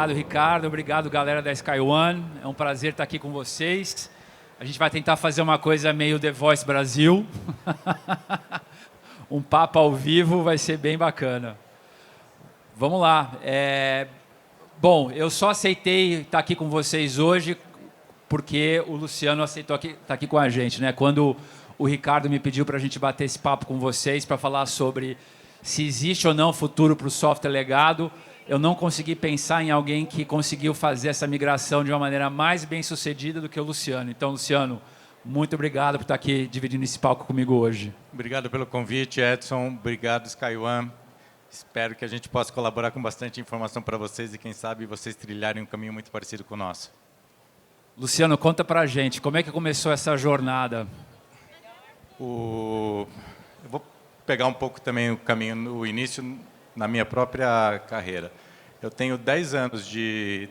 Obrigado, Ricardo. Obrigado, galera da SkyOne. É um prazer estar aqui com vocês. A gente vai tentar fazer uma coisa meio The Voice Brasil. Um papo ao vivo vai ser bem bacana. Vamos lá. Bom, eu só aceitei estar aqui com vocês hoje porque o Luciano aceitou estar aqui com a gente, né? Quando o Ricardo me pediu para a gente bater esse papo com vocês para falar sobre se existe ou não futuro para o software legado, eu não consegui pensar em alguém que conseguiu fazer essa migração de uma maneira mais bem sucedida do que o Luciano. Então, Luciano, muito obrigado por estar aqui dividindo esse palco comigo hoje. Obrigado pelo convite, Edson. Obrigado, SkyOne. Espero que a gente possa colaborar com bastante informação para vocês e, quem sabe, vocês trilharem um caminho muito parecido com o nosso. Luciano, conta para a gente, como é que começou essa jornada? Eu vou pegar um pouco também o caminho, no início, na minha própria carreira. Eu tenho 10 anos de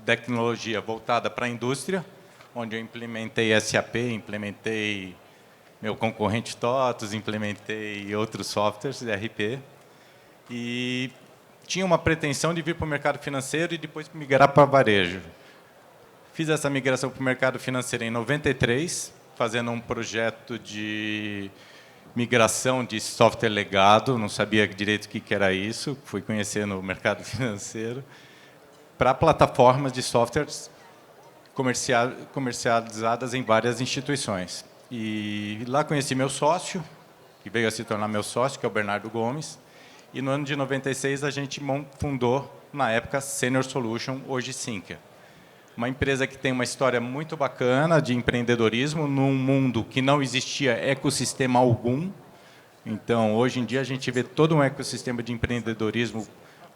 tecnologia voltada para a indústria, onde eu implementei SAP, implementei meu concorrente TOTOS, implementei outros softwares, ERP, e tinha uma pretensão de vir para o mercado financeiro e depois migrar para varejo. Fiz essa migração para o mercado financeiro em 93, fazendo um projeto de migração de software legado, não sabia direito o que era isso, fui conhecendo o mercado financeiro, para plataformas de softwares comercializadas em várias instituições. E lá conheci meu sócio, que veio a se tornar meu sócio, que é o Bernardo Gomes, e no ano de 96 a gente fundou, na época, Senior Solution, hoje Sinqia. Uma empresa que tem uma história muito bacana de empreendedorismo num mundo que não existia ecossistema algum. Então, hoje em dia, a gente vê todo um ecossistema de empreendedorismo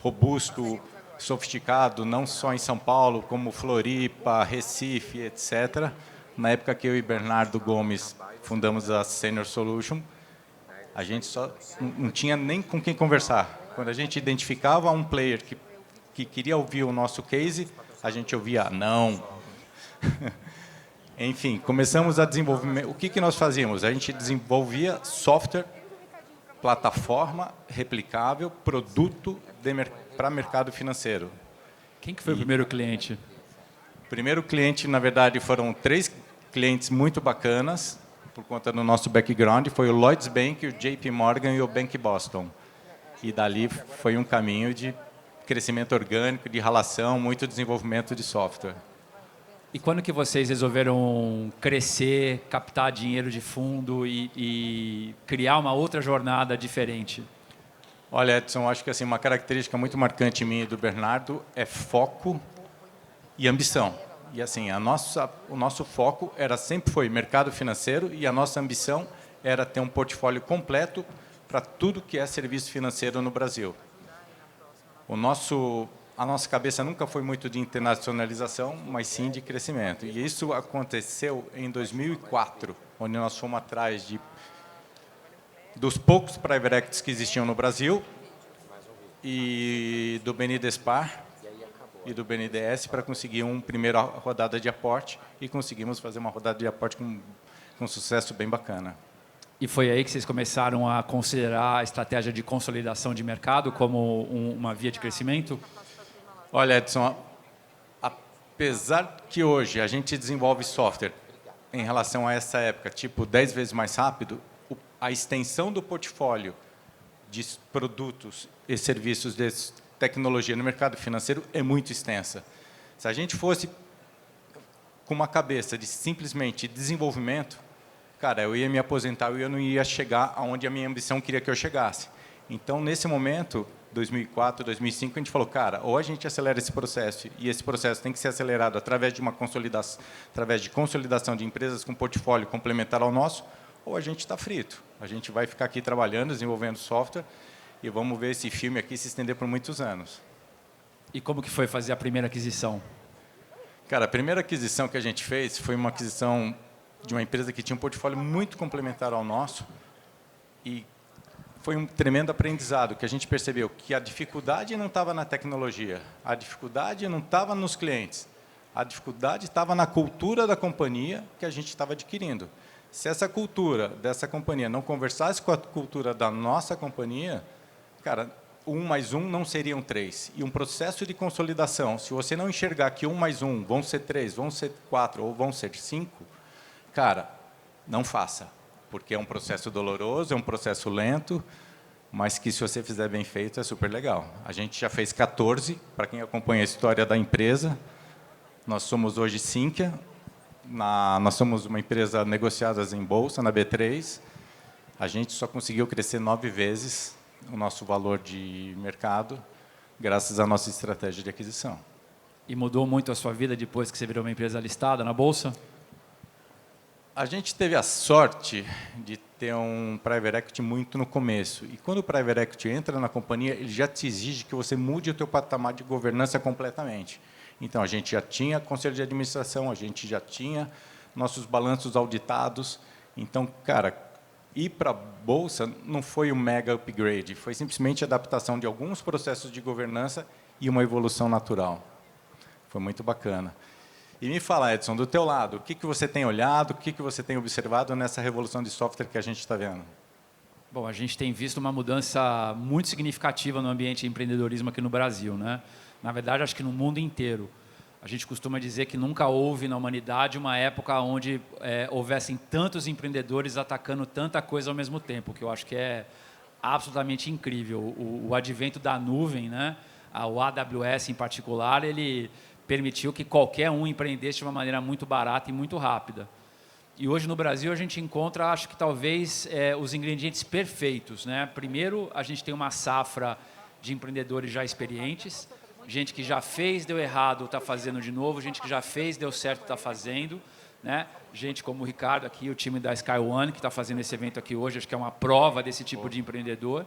robusto, sofisticado, não só em São Paulo, como Floripa, Recife, etc. Na época que eu e Bernardo Gomes fundamos a Senior Solution, a gente só não tinha nem com quem conversar. Quando a gente identificava um player que queria ouvir o nosso case, a gente ouvia não. Enfim, começamos a desenvolver. O que nós fazíamos? A gente desenvolvia software, plataforma replicável, produto para mercado financeiro. Quem que foi o primeiro cliente? O primeiro cliente, na verdade, foram 3 clientes muito bacanas, por conta do nosso background. Foi o Lloyds Bank, o JP Morgan e o Bank Boston. E dali foi um caminho de crescimento orgânico, de relação, muito desenvolvimento de software. E quando que vocês resolveram crescer, captar dinheiro de fundo e criar uma outra jornada diferente? Olha, Edson, acho que assim, uma característica muito marcante minha e do Bernardo é foco e ambição. E assim, o nosso foco sempre foi mercado financeiro e a nossa ambição era ter um portfólio completo para tudo que é serviço financeiro no Brasil. A nossa cabeça nunca foi muito de internacionalização, mas sim de crescimento. E isso aconteceu em 2004, onde nós fomos atrás dos poucos private equities que existiam no Brasil e do BNDESPAR e do BNDES para conseguir uma primeira rodada de aporte, e conseguimos fazer uma rodada de aporte com um sucesso bem bacana. E foi aí que vocês começaram a considerar a estratégia de consolidação de mercado como uma via de crescimento? Olha, Edson, apesar que hoje a gente desenvolve software em relação a essa época, tipo 10 vezes mais rápido, a extensão do portfólio de produtos e serviços de tecnologia no mercado financeiro é muito extensa. Se a gente fosse com uma cabeça de simplesmente desenvolvimento, cara, eu ia me aposentar e eu não ia chegar aonde a minha ambição queria que eu chegasse. Então, nesse momento, 2004, 2005, a gente falou, cara, ou a gente acelera esse processo, e esse processo tem que ser acelerado através de consolidação de empresas com portfólio complementar ao nosso, ou a gente está frito. A gente vai ficar aqui trabalhando, desenvolvendo software, e vamos ver esse filme aqui se estender por muitos anos. E como que foi fazer a primeira aquisição? Cara, a primeira aquisição que a gente fez foi uma aquisição de uma empresa que tinha um portfólio muito complementar ao nosso, e foi um tremendo aprendizado, que a gente percebeu que a dificuldade não estava na tecnologia, a dificuldade não estava nos clientes, a dificuldade estava na cultura da companhia que a gente estava adquirindo. Se essa cultura dessa companhia não conversasse com a cultura da nossa companhia, cara, 1 mais 1 não seriam 3. E um processo de consolidação, se você não enxergar que 1 mais 1 vão ser 3, vão ser 4 ou vão ser 5, cara, não faça. Porque é um processo doloroso, é um processo lento, mas que, se você fizer bem feito, é super legal. A gente já fez 14, para quem acompanha a história da empresa. Nós somos hoje Sinqia, nós somos uma empresa negociada em bolsa, na B3. A gente só conseguiu crescer 9 vezes o nosso valor de mercado, graças à nossa estratégia de aquisição. E mudou muito a sua vida depois que você virou uma empresa listada na Bolsa? A gente teve a sorte de ter um private equity muito no começo. E quando o private equity entra na companhia, ele já te exige que você mude o teu patamar de governança completamente. Então, a gente já tinha conselho de administração, a gente já tinha nossos balanços auditados. Então, cara, ir para a Bolsa não foi um mega upgrade, foi simplesmente a adaptação de alguns processos de governança e uma evolução natural. Foi muito bacana. E me fala, Edson, do teu lado, o que você tem olhado, o que você tem observado nessa revolução de software que a gente está vendo? Bom, a gente tem visto uma mudança muito significativa no ambiente de empreendedorismo aqui no Brasil, né? Na verdade, acho que no mundo inteiro. A gente costuma dizer que nunca houve na humanidade uma época onde houvessem tantos empreendedores atacando tanta coisa ao mesmo tempo, que eu acho que é absolutamente incrível. O advento da nuvem, né? O AWS em particular, ele permitiu que qualquer um empreendesse de uma maneira muito barata e muito rápida. E hoje no Brasil a gente encontra, acho que talvez, os ingredientes perfeitos, né? Primeiro, a gente tem uma safra de empreendedores já experientes, gente que já fez, deu errado, está fazendo de novo, gente que já fez, deu certo, está fazendo, né? Gente como o Ricardo aqui, o time da SkyOne, que está fazendo esse evento aqui hoje, acho que é uma prova desse tipo de empreendedor.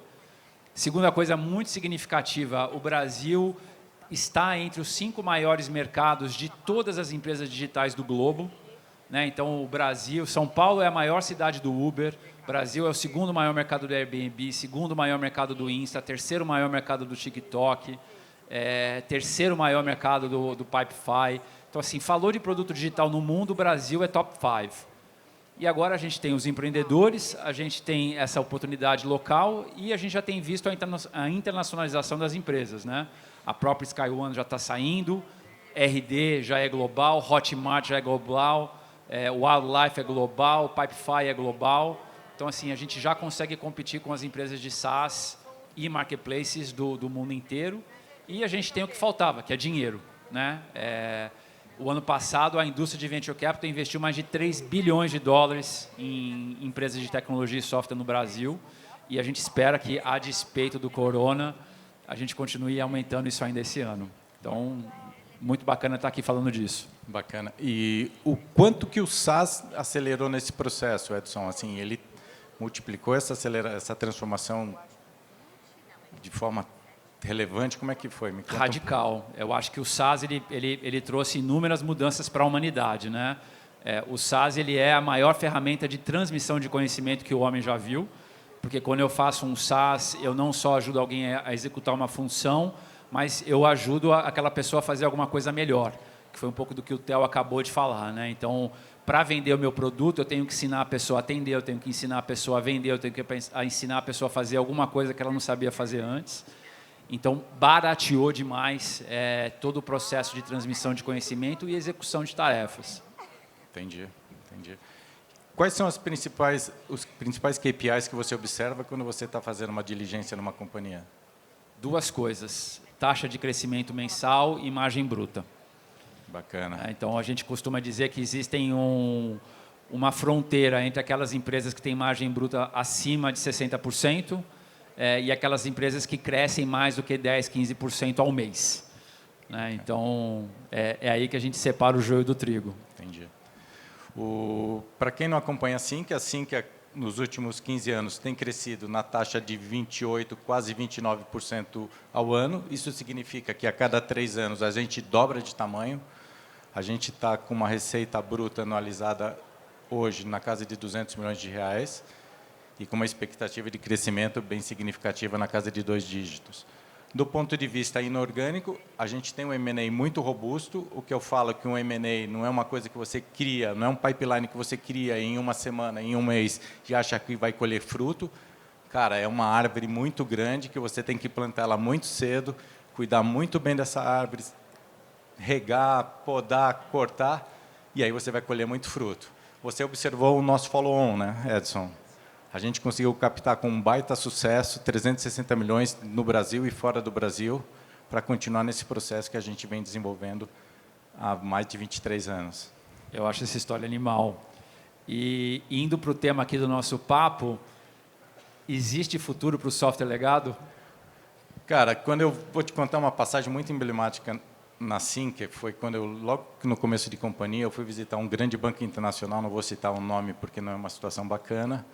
Segunda coisa muito significativa, o Brasil está entre os 5 maiores mercados de todas as empresas digitais do globo, né? Então, o Brasil, São Paulo é a maior cidade do Uber, Brasil é o segundo maior mercado do Airbnb, segundo maior mercado do Insta, terceiro maior mercado do TikTok, terceiro maior mercado do Pipefy. Então, assim, falou de produto digital no mundo, o Brasil é top 5. E agora a gente tem os empreendedores, a gente tem essa oportunidade local e a gente já tem visto a internacionalização das empresas, né? A própria SkyOne já está saindo, RD já é global, Hotmart já é global, Wildlife é global, Pipefy é global. Então, assim, a gente já consegue competir com as empresas de SaaS e marketplaces do mundo inteiro. E a gente tem o que faltava, que é dinheiro, né? O ano passado, a indústria de Venture Capital investiu mais de 3 bilhões de dólares em empresas de tecnologia e software no Brasil. E a gente espera que, a despeito do corona, a gente continue aumentando isso ainda esse ano. Então, muito bacana estar aqui falando disso. Bacana. E o quanto que o SaaS acelerou nesse processo, Edson? Assim, ele multiplicou essa transformação de forma relevante? Como é que foi? Me conta. Radical. Eu acho que o SaaS ele trouxe inúmeras mudanças para a humanidade, né? O SaaS ele é a maior ferramenta de transmissão de conhecimento que o homem já viu, porque quando eu faço um SaaS, eu não só ajudo alguém a executar uma função, mas eu ajudo aquela pessoa a fazer alguma coisa melhor, que foi um pouco do que o Theo acabou de falar, né? Então, para vender o meu produto, eu tenho que ensinar a pessoa a atender, eu tenho que ensinar a pessoa a vender, eu tenho que ensinar a pessoa a fazer alguma coisa que ela não sabia fazer antes. Então, barateou demais todo o processo de transmissão de conhecimento e execução de tarefas. Entendi. Quais são os principais KPIs que você observa quando você está fazendo uma diligência numa companhia? 2 coisas, taxa de crescimento mensal e margem bruta. Bacana. Então, a gente costuma dizer que existem uma fronteira entre aquelas empresas que têm margem bruta acima de 60%, e aquelas empresas que crescem mais do que 10%, 15% ao mês, né? Então, é aí que a gente separa o joio do trigo. Entendi. Para quem não acompanha a Sinqia, nos últimos 15 anos, tem crescido na taxa de 28%, quase 29% ao ano. Isso significa que a cada 3 anos a gente dobra de tamanho. A gente está com uma receita bruta anualizada hoje na casa de 200 milhões de reais. E com uma expectativa de crescimento bem significativa na casa de 2 dígitos. Do ponto de vista inorgânico, a gente tem um M&A muito robusto. O que eu falo é que um M&A não é uma coisa que você cria, não é um pipeline que você cria em uma semana, em um mês, e acha que vai colher fruto. cara, é uma árvore muito grande que você tem que plantar ela muito cedo, cuidar muito bem dessa árvore, regar, podar, cortar, e aí você vai colher muito fruto. Você observou o nosso follow-on, né, Edson? A gente conseguiu captar com um baita sucesso 360 milhões no Brasil e fora do Brasil para continuar nesse processo que a gente vem desenvolvendo há mais de 23 anos. Eu acho essa história animal. E indo para o tema aqui do nosso papo, existe futuro para o software legado? Cara, quando eu vou te contar uma passagem muito emblemática na Sinqia, foi quando eu, logo no começo de companhia, eu fui visitar um grande banco internacional, não vou citar o nome porque não é uma situação bacana,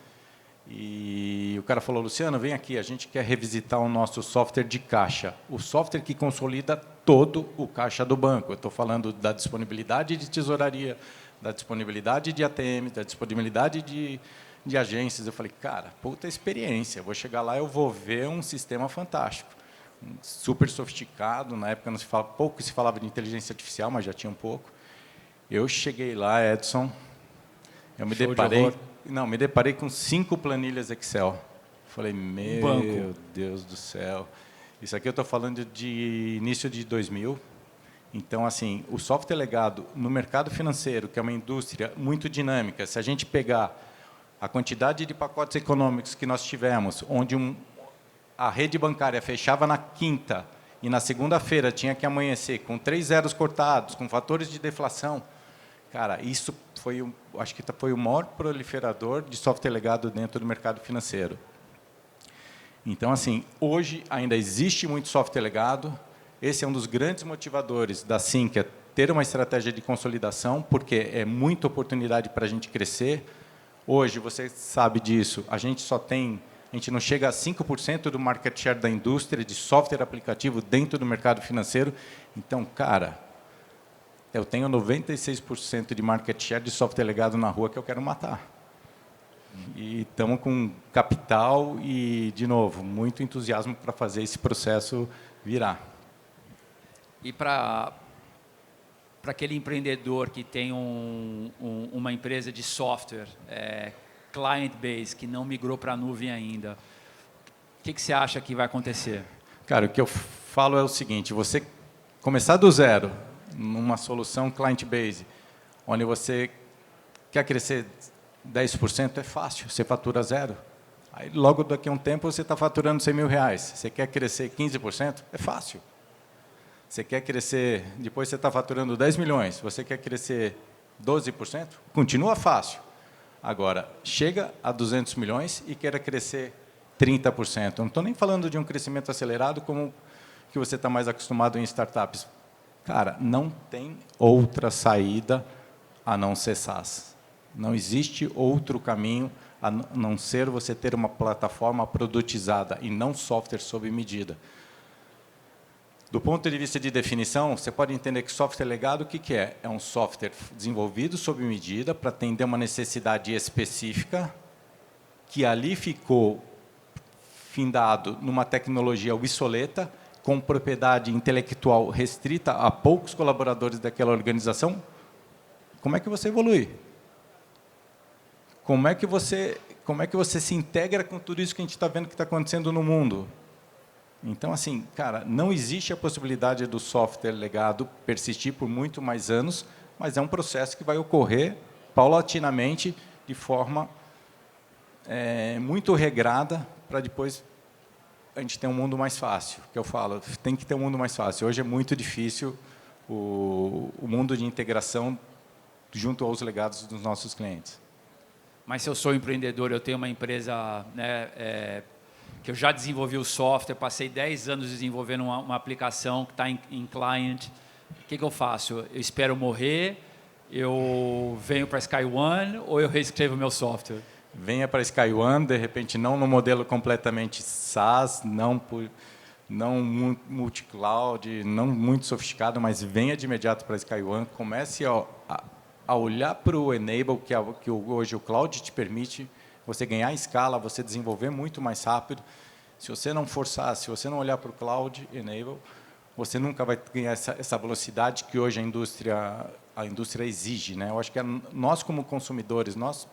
e o cara falou, Luciano, vem aqui, a gente quer revisitar o nosso software de caixa, o software que consolida todo o caixa do banco. Eu estou falando da disponibilidade de tesouraria, da disponibilidade de ATM, da disponibilidade de agências. Eu falei, cara, puta experiência, eu vou chegar lá, eu vou ver um sistema fantástico, super sofisticado. Na época não se fala, pouco se falava de inteligência artificial, mas já tinha um pouco. Eu cheguei lá, Edson, eu me deparei com 5 planilhas Excel. Falei, meu Deus do céu. Isso aqui eu estou falando de início de 2000. Então, assim, o software legado no mercado financeiro, que é uma indústria muito dinâmica, se a gente pegar a quantidade de pacotes econômicos que nós tivemos, onde a rede bancária fechava na quinta e na segunda-feira tinha que amanhecer com 3 zeros cortados, com fatores de deflação, cara, isso foi, acho que foi o maior proliferador de software legado dentro do mercado financeiro. Então, assim, hoje ainda existe muito software legado. Esse é um dos grandes motivadores da Sinqia, ter uma estratégia de consolidação, porque é muita oportunidade para a gente crescer. Hoje, você sabe disso, a gente não chega a 5% do market share da indústria de software aplicativo dentro do mercado financeiro. Então, cara, eu tenho 96% de market share de software legado na rua que eu quero matar. E estamos com capital e, de novo, muito entusiasmo para fazer esse processo virar. E para aquele empreendedor que tem uma empresa de software, client base, que não migrou para a nuvem ainda, o que você acha que vai acontecer? Cara, o que eu falo é o seguinte, você começar do zero, numa solução client base, onde você quer crescer 10%, é fácil, você fatura zero. Aí, logo daqui a um tempo, você está faturando 100 mil reais. Você quer crescer 15%? É fácil. Você quer crescer, depois você está faturando 10 milhões, você quer crescer 12%? Continua fácil. Agora, chega a 200 milhões e queira crescer 30%. Eu não estou nem falando de um crescimento acelerado como que você está mais acostumado em startups. Cara, não tem outra saída a não ser SaaS. Não existe outro caminho a não ser você ter uma plataforma produtizada e não software sob medida. Do ponto de vista de definição, você pode entender que software legado, o que é? É um software desenvolvido sob medida para atender uma necessidade específica, que ali ficou findado numa tecnologia obsoleta, com propriedade intelectual restrita a poucos colaboradores daquela organização. Como é que você evolui? Como é que você se integra com tudo isso que a gente está vendo que está acontecendo no mundo? Então, assim, cara, não existe a possibilidade do software legado persistir por muito mais anos, mas é um processo que vai ocorrer paulatinamente, de forma muito regrada, para depois a gente ter um mundo mais fácil. Que eu falo, tem que ter um mundo mais fácil. Hoje é muito difícil o mundo de integração junto aos legados dos nossos clientes. Mas se eu sou empreendedor, eu tenho uma empresa, né, que eu já desenvolvi o software, passei 10 anos desenvolvendo uma aplicação que está em client. O que eu faço? Eu espero morrer, eu venho para a SkyOne ou eu reescrevo o meu software? Venha para a SkyOne, de repente não no modelo completamente SaaS, não multi-cloud, não muito sofisticado, mas venha de imediato para a SkyOne, comece a olhar para o Enable, que hoje o cloud te permite você ganhar escala, você desenvolver muito mais rápido. Se você não forçar, se você não olhar para o Cloud Enable, você nunca vai ganhar essa velocidade que hoje a indústria exige, né? Eu acho que nós, como consumidores, nós,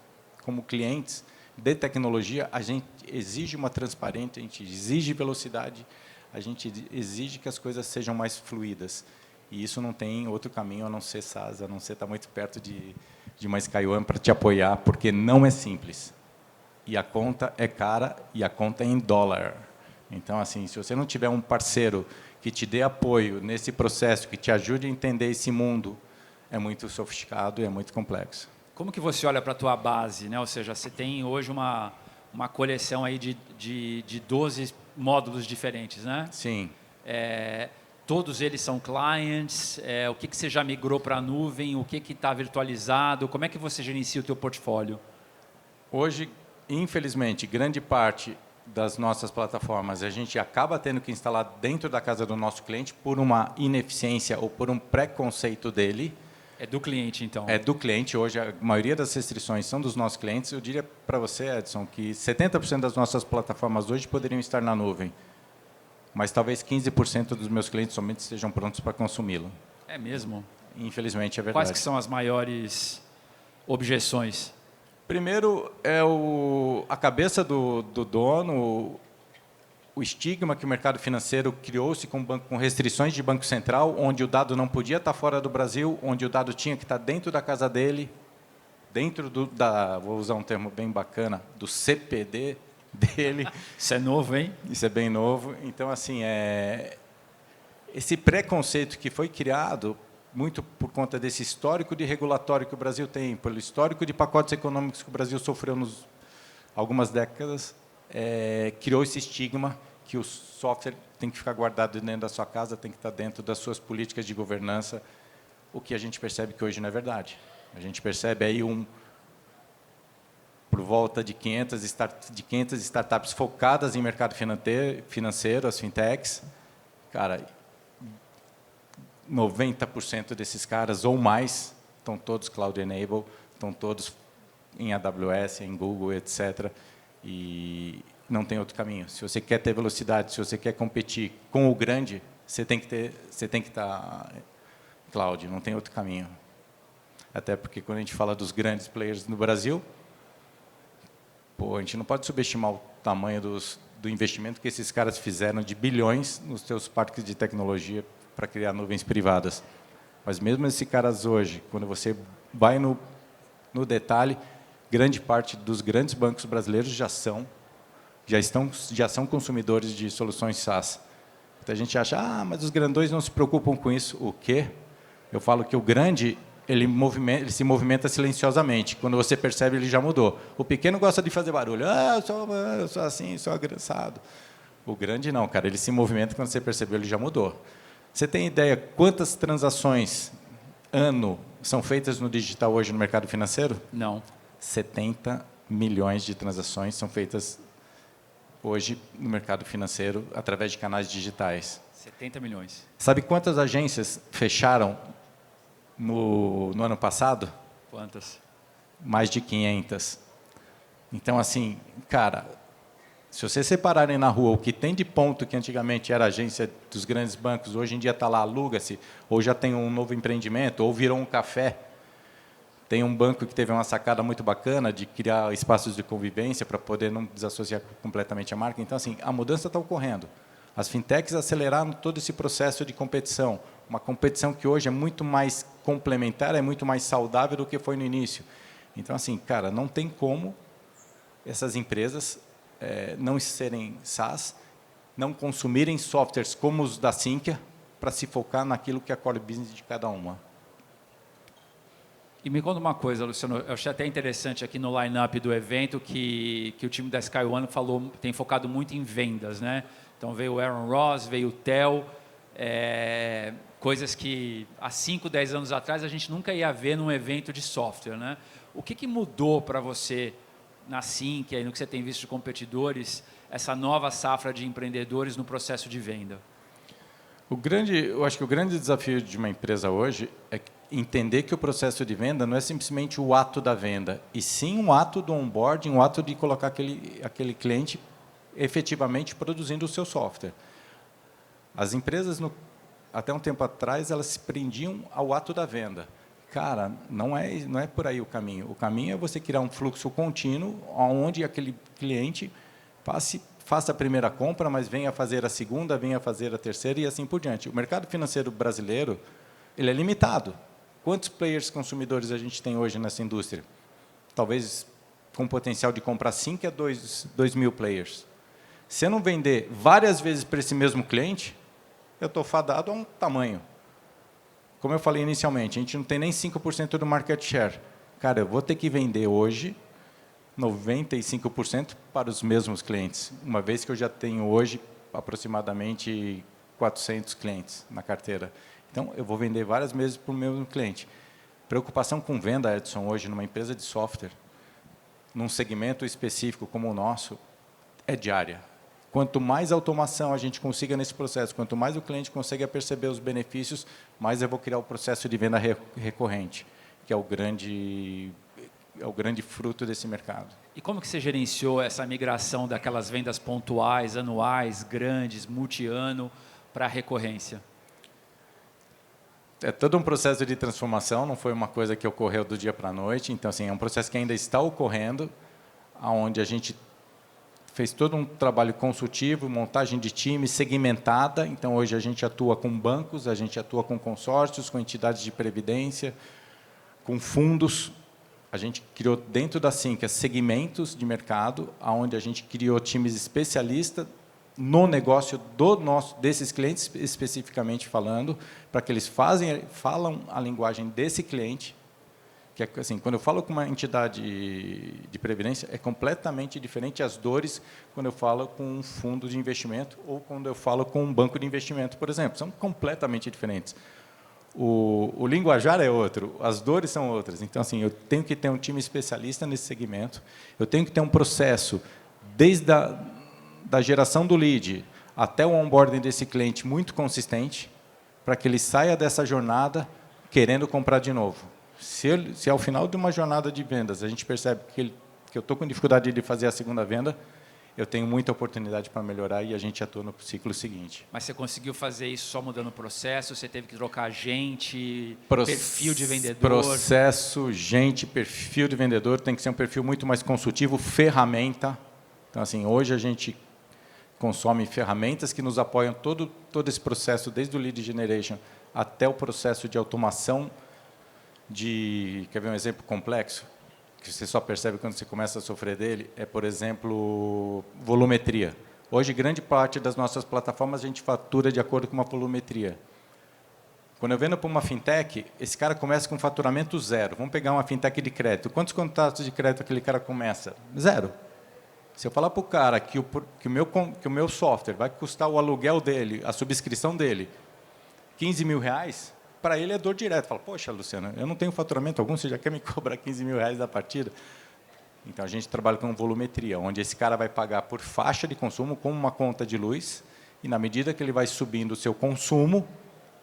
como clientes, de tecnologia, a gente exige uma transparência, a gente exige velocidade, a gente exige que as coisas sejam mais fluídas. E isso não tem outro caminho a não ser SaaS, a não ser estar muito perto de uma SkyOne para te apoiar, porque não é simples. E a conta é cara e a conta é em dólar. Então, assim, se você não tiver um parceiro que te dê apoio nesse processo, que te ajude a entender esse mundo, é muito sofisticado e é muito complexo. Como que você olha para a tua base, né? Ou seja, você tem hoje uma coleção aí de 12 módulos diferentes, né? Sim. Todos eles são clients, o que você já migrou para a nuvem, o que está virtualizado, como é que você gerencia o teu portfólio? Hoje, infelizmente, grande parte das nossas plataformas a gente acaba tendo que instalar dentro da casa do nosso cliente por uma ineficiência ou por um preconceito dele. É do cliente, então? É do cliente. Hoje, a maioria das restrições são dos nossos clientes. Eu diria para você, Edson, que 70% das nossas plataformas hoje poderiam estar na nuvem, mas talvez 15% dos meus clientes somente estejam prontos para consumi-lo. É mesmo? Infelizmente, é verdade. Quais que são as maiores objeções? Primeiro, é a cabeça do dono, o estigma que o mercado financeiro criou-se com restrições de Banco Central, onde o dado não podia estar fora do Brasil, onde o dado tinha que estar dentro da casa dele, dentro vou usar um termo bem bacana, do CPD dele. Isso é novo, hein? Isso é bem novo. Então, assim, esse preconceito que foi criado muito por conta desse histórico de regulatório que o Brasil tem, pelo histórico de pacotes econômicos que o Brasil sofreu nos algumas décadas, criou esse estigma que o software tem que ficar guardado dentro da sua casa, tem que estar dentro das suas políticas de governança, o que a gente percebe que hoje não é verdade. A gente percebe aí por volta de 500 startups focadas em mercado financeiro, as fintechs. Cara, 90% desses caras ou mais estão todos cloud enabled, estão todos em AWS, em Google, etc. E não tem outro caminho. Se você quer ter velocidade, se você quer competir com o grande, você tem que estar cloud, não tem outro caminho. Até porque quando a gente fala dos grandes players no Brasil, a gente não pode subestimar o tamanho do investimento que esses caras fizeram de bilhões nos seus parques de tecnologia para criar nuvens privadas. Mas mesmo esses caras hoje, quando você vai no detalhe, grande parte dos grandes bancos brasileiros já são consumidores de soluções SaaS. Então a gente acha, mas os grandões não se preocupam com isso. O quê? Eu falo que o grande ele se movimenta silenciosamente. Quando você percebe, ele já mudou. O pequeno gosta de fazer barulho. Eu sou assim, sou agressado. O grande não, cara. Ele se movimenta, quando você percebeu, ele já mudou. Você tem ideia quantas transações ano são feitas no digital hoje no mercado financeiro? Não. 70 milhões de transações são feitas hoje no mercado financeiro através de canais digitais. 70 milhões. Sabe quantas agências fecharam no ano passado? Quantas? Mais de 500. Então, assim, cara, se vocês separarem na rua o que tem de ponto que antigamente era agência dos grandes bancos, hoje em dia está lá, aluga-se, ou já tem um novo empreendimento, ou virou um café. Tem um banco que teve uma sacada muito bacana de criar espaços de convivência para poder não desassociar completamente a marca. Então, assim, a mudança está ocorrendo. As fintechs aceleraram todo esse processo de competição. Uma competição que hoje é muito mais complementar, é muito mais saudável do que foi no início. Então, assim, cara, não tem como essas empresas não serem SaaS, não consumirem softwares como os da Sinqia para se focar naquilo que é a core business de cada uma. E me conta uma coisa, Luciano, eu achei até interessante aqui no line-up do evento que o time da SkyOne tem focado muito em vendas, né? Então veio o Aaron Ross, veio o Theo, coisas que há 5, 10 anos atrás a gente nunca ia ver num evento de software, né? O que mudou para você na Sinqia e no que você tem visto de competidores, essa nova safra de empreendedores no processo de venda? Eu acho que o grande desafio de uma empresa hoje é entender que o processo de venda não é simplesmente o ato da venda, e sim um ato do onboarding, um ato de colocar aquele cliente efetivamente produzindo o seu software. As empresas, até um tempo atrás, elas se prendiam ao ato da venda. Cara, não é por aí o caminho. O caminho é você criar um fluxo contínuo, onde aquele cliente faça a primeira compra, mas venha fazer a segunda, venha fazer a terceira e assim por diante. O mercado financeiro brasileiro ele é limitado. Quantos players consumidores a gente tem hoje nessa indústria? Talvez com potencial de comprar 5 a 2 mil players. Se eu não vender várias vezes para esse mesmo cliente, eu estou fadado a um tamanho. Como eu falei inicialmente, a gente não tem nem 5% do market share. Cara, eu vou ter que vender hoje 95% para os mesmos clientes, uma vez que eu já tenho hoje aproximadamente 400 clientes na carteira. Então, eu vou vender várias vezes para o mesmo cliente. Preocupação com venda, Edson, hoje, numa empresa de software, num segmento específico como o nosso, é diária. Quanto mais automação a gente consiga nesse processo, quanto mais o cliente consiga perceber os benefícios, mais eu vou criar o processo de venda recorrente, que é o grande fruto desse mercado. E como que você gerenciou essa migração daquelas vendas pontuais, anuais, grandes, multi-ano, para a recorrência? É todo um processo de transformação, não foi uma coisa que ocorreu do dia para a noite. Então, assim, é um processo que ainda está ocorrendo, onde a gente fez todo um trabalho consultivo, montagem de time segmentada. Então, hoje a gente atua com bancos, a gente atua com consórcios, com entidades de previdência, com fundos. A gente criou dentro da Sinqia segmentos de mercado, onde a gente criou times especialistas no negócio desses clientes, especificamente falando, para que eles falam a linguagem desse cliente. Que é assim, quando eu falo com uma entidade de previdência, é completamente diferente as dores quando eu falo com um fundo de investimento ou quando eu falo com um banco de investimento, por exemplo. São completamente diferentes. O linguajar é outro, as dores são outras. Então, assim, eu tenho que ter um time especialista nesse segmento, eu tenho que ter um processo, desde da geração do lead até o onboarding desse cliente muito consistente, para que ele saia dessa jornada querendo comprar de novo. Se ao final de uma jornada de vendas a gente percebe que eu estou com dificuldade de fazer a segunda venda, eu tenho muita oportunidade para melhorar e a gente atua no ciclo seguinte. Mas você conseguiu fazer isso só mudando o processo? Você teve que trocar gente, perfil de vendedor? Processo, gente, perfil de vendedor, tem que ser um perfil muito mais consultivo, ferramenta. Então, assim, hoje a gente consome ferramentas que nos apoiam todo esse processo, desde o lead generation até o processo de automação. Quer ver um exemplo complexo? Que você só percebe quando você começa a sofrer dele, é, por exemplo, volumetria. Hoje, grande parte das nossas plataformas, a gente fatura de acordo com uma volumetria. Quando eu vendo para uma fintech, esse cara começa com faturamento zero. Vamos pegar uma fintech de crédito. Quantos contatos de crédito aquele cara começa? Zero. Se eu falar para o cara que o meu software vai custar o aluguel dele, a subscrição dele, R$15 mil, para ele é dor direta. Fala, poxa, Luciano, eu não tenho faturamento algum, você já quer me cobrar R$15 mil da partida? Então, a gente trabalha com volumetria, onde esse cara vai pagar por faixa de consumo, como uma conta de luz, e, na medida que ele vai subindo o seu consumo,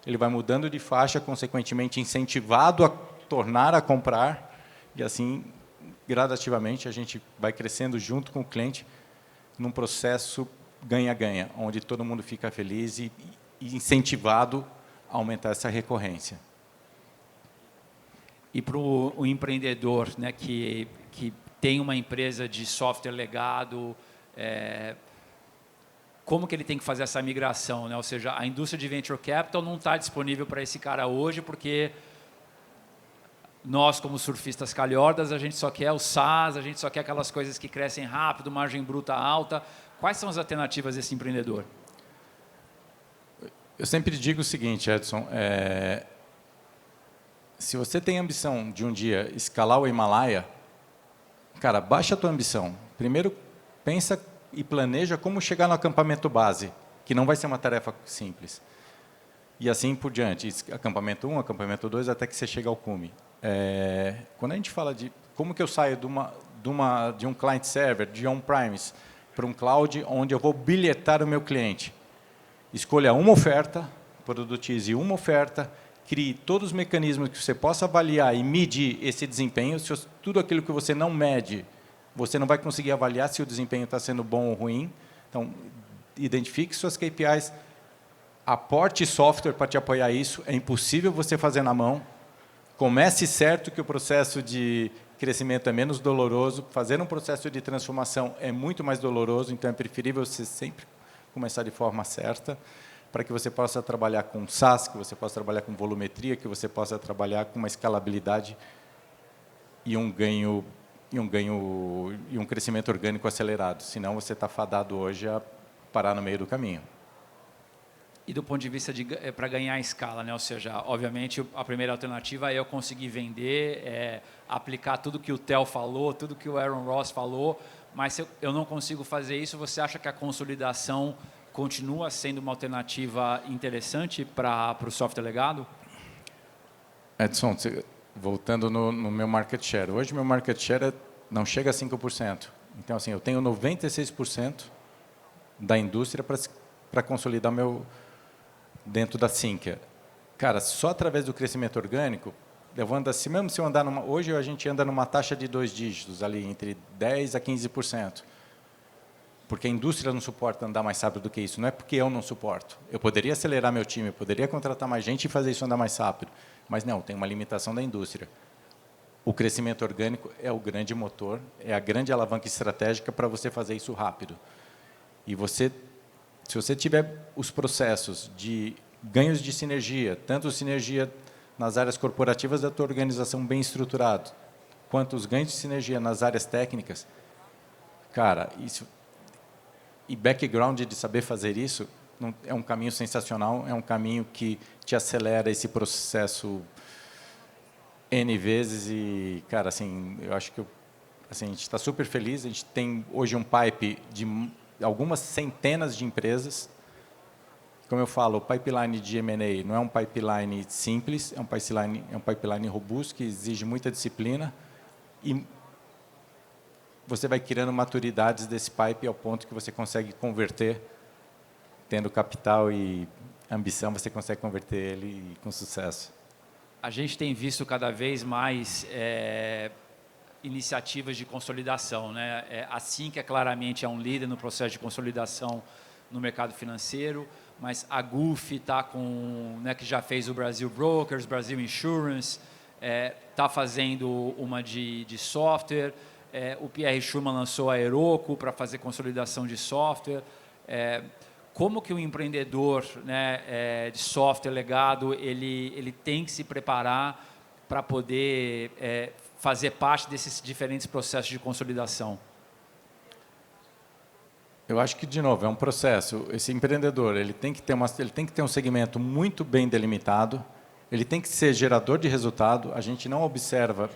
ele vai mudando de faixa, consequentemente incentivado a tornar a comprar, e assim, gradativamente, a gente vai crescendo junto com o cliente num processo ganha-ganha, onde todo mundo fica feliz e incentivado a aumentar essa recorrência. E para o empreendedor, né, que tem uma empresa de software legado, como que ele tem que fazer essa migração, né? Ou seja, a indústria de venture capital não está disponível para esse cara hoje, porque nós, como surfistas calhordas, a gente só quer o SaaS, a gente só quer aquelas coisas que crescem rápido, margem bruta alta. Quais são as alternativas desse empreendedor? Eu sempre digo o seguinte, Edson, se você tem a ambição de um dia escalar o Himalaia, cara, baixa a tua ambição. Primeiro, pensa e planeja como chegar no acampamento base, que não vai ser uma tarefa simples. E assim por diante, acampamento 1, acampamento 2, até que você chega ao cume. Quando a gente fala de como que eu saio de um client server, de on-premise, para um cloud, onde eu vou bilhetar o meu cliente, escolha uma oferta, produtize uma oferta, crie todos os mecanismos que você possa avaliar e medir esse desempenho. Se tudo aquilo que você não mede, você não vai conseguir avaliar se o desempenho está sendo bom ou ruim. Então, identifique suas KPIs, aporte software para te apoiar isso. É impossível você fazer na mão. comece certo, que o processo de crescimento é menos doloroso. Fazer um processo de transformação é muito mais doloroso, então é preferível você sempre começar de forma certa, para que você possa trabalhar com SaaS, que você possa trabalhar com volumetria, que você possa trabalhar com uma escalabilidade e um crescimento orgânico acelerado. Senão você está fadado hoje a parar no meio do caminho. E do ponto de vista para ganhar escala, né? Ou seja, obviamente a primeira alternativa é eu conseguir vender, aplicar tudo que o Theo falou, tudo que o Aaron Ross falou, mas se eu não consigo fazer isso, você acha que a consolidação continua sendo uma alternativa interessante para o software legado? Edson, voltando no meu market share. Hoje, meu market share não chega a 5%. Então, assim, eu tenho 96% da indústria para consolidar dentro da Sinqia. Cara, só através do crescimento orgânico, eu vou andar assim, mesmo se eu andar hoje a gente anda numa taxa de 2 dígitos, ali, entre 10% a 15%. Porque a indústria não suporta andar mais rápido do que isso. Não é porque eu não suporto. Eu poderia acelerar meu time, eu poderia contratar mais gente e fazer isso andar mais rápido. Mas não, tem uma limitação da indústria. O crescimento orgânico é o grande motor, é a grande alavanca estratégica para você fazer isso rápido. E se você tiver os processos de ganhos de sinergia, tanto sinergia nas áreas corporativas da tua organização bem estruturado, quanto os ganhos de sinergia nas áreas técnicas, cara, isso e background de saber fazer isso é um caminho sensacional, é um caminho que te acelera esse processo N vezes e, cara, assim, eu acho que assim, a gente está super feliz, a gente tem hoje um pipe de algumas centenas de empresas. Como eu falo, o pipeline de M&A não é um pipeline simples, é um pipeline robusto, que exige muita disciplina e você vai criando maturidades desse pipe ao ponto que você consegue converter, tendo capital e ambição, você consegue converter ele com sucesso. A gente tem visto cada vez mais iniciativas de consolidação, né? A Sinqia claramente é um líder no processo de consolidação no mercado financeiro, mas a Gulf está com, né, que já fez o Brasil Brokers, Brasil Insurance, está fazendo uma de software. O Pierre Schurmann lançou a Heroku para fazer consolidação de software. Como que o empreendedor, né, de software legado ele tem que se preparar para poder fazer parte desses diferentes processos de consolidação? Eu acho que, de novo, é um processo. Esse empreendedor ele tem que ter um segmento muito bem delimitado, ele tem que ser gerador de resultado. A gente não observa,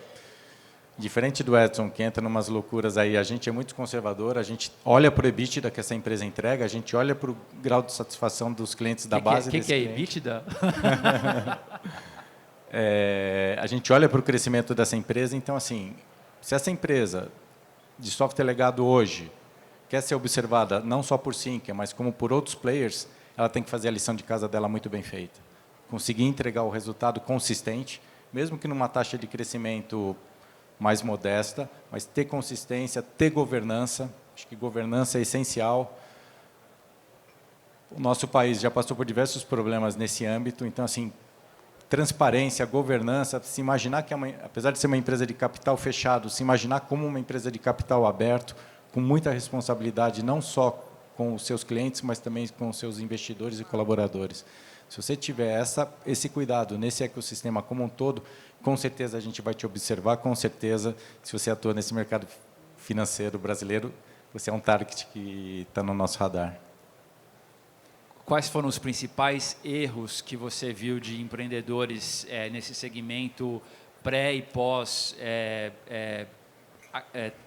diferente do Edson, que entra em umas loucuras aí, a gente é muito conservador, a gente olha para o EBITDA que essa empresa entrega, a gente olha para o grau de satisfação dos clientes da base desse cliente. O que é EBITDA? A gente olha para o crescimento dessa empresa, então, assim, se essa empresa de software legado hoje quer ser observada não só por Sinqia, mas como por outros players, ela tem que fazer a lição de casa dela muito bem feita. Conseguir entregar o resultado consistente, mesmo que numa taxa de crescimento mais modesta, mas ter consistência, ter governança. Acho que governança é essencial. O nosso país já passou por diversos problemas nesse âmbito, então, assim, transparência, governança, se imaginar que, apesar de ser uma empresa de capital fechado, se imaginar como uma empresa de capital aberto, com muita responsabilidade, não só com os seus clientes, mas também com os seus investidores e colaboradores. Se você tiver esse cuidado nesse ecossistema como um todo, com certeza a gente vai te observar, com certeza, se você atua nesse mercado financeiro brasileiro, você é um target que está no nosso radar. Quais foram os principais erros que você viu de empreendedores nesse segmento pré e pós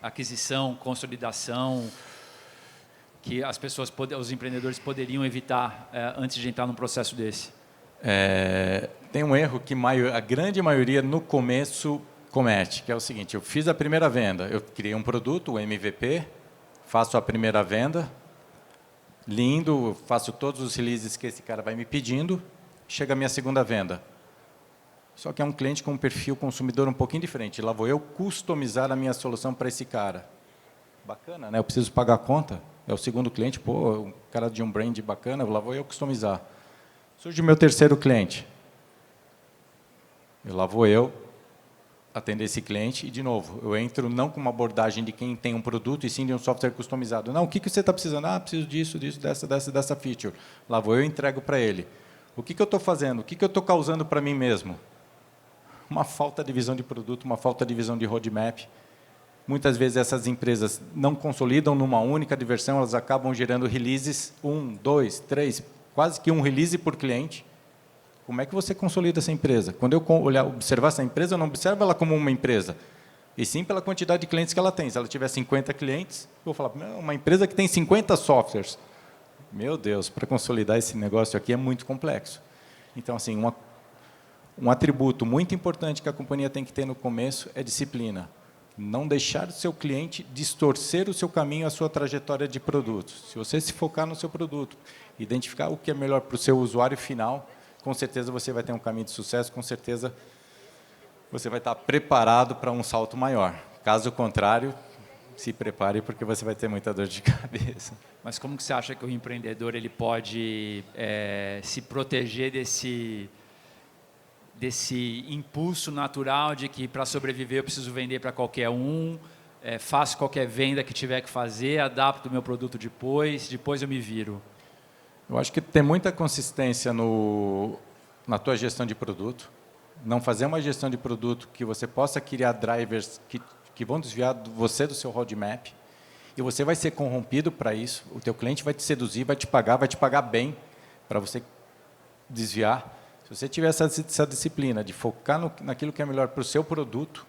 aquisição, consolidação, que os empreendedores poderiam evitar antes de entrar num processo desse? Tem um erro que a grande maioria no começo comete, que é o seguinte: eu fiz a primeira venda, eu criei um produto, o MVP, faço a primeira venda, lindo, faço todos os releases que esse cara vai me pedindo, chega a minha segunda venda. Só que é um cliente com um perfil consumidor um pouquinho diferente. Lá vou eu customizar a minha solução para esse cara. Bacana, né? Eu preciso pagar a conta. É o segundo cliente, pô, um cara de um brand bacana, lá vou eu customizar. Surge o meu terceiro cliente. Lá vou eu atender esse cliente e, de novo, eu entro não com uma abordagem de quem tem um produto e sim de um software customizado. Não, o que você está precisando? Ah, preciso disso, dessa feature. Lá vou eu e entrego para ele. O que eu estou fazendo? O que eu estou causando para mim mesmo? Uma falta de visão de produto, uma falta de visão de roadmap. Muitas vezes essas empresas não consolidam numa única versão, elas acabam gerando releases, 1, 2, 3, quase que um release por cliente. Como é que você consolida essa empresa? Quando eu observar essa empresa, eu não observo ela como uma empresa, e sim pela quantidade de clientes que ela tem. Se ela tiver 50 clientes, eu vou falar, uma empresa que tem 50 softwares. Meu Deus, para consolidar esse negócio aqui é muito complexo. Então, assim, um atributo muito importante que a companhia tem que ter no começo é disciplina. Não deixar o seu cliente distorcer o seu caminho, a sua trajetória de produtos. Se você se focar no seu produto, identificar o que é melhor para o seu usuário final, com certeza você vai ter um caminho de sucesso, com certeza você vai estar preparado para um salto maior. Caso contrário, se prepare, porque você vai ter muita dor de cabeça. Mas como que você acha que o empreendedor ele pode se proteger desse impulso natural de que para sobreviver eu preciso vender para qualquer um, faço qualquer venda que tiver que fazer, adapto o meu produto depois eu me viro? Eu acho que tem muita consistência na tua gestão de produto, não fazer uma gestão de produto que você possa criar drivers que vão desviar você do seu roadmap, e você vai ser corrompido para isso, o teu cliente vai te seduzir, vai te pagar bem para você desviar. Se você tiver essa disciplina de focar naquilo que é melhor para o seu produto,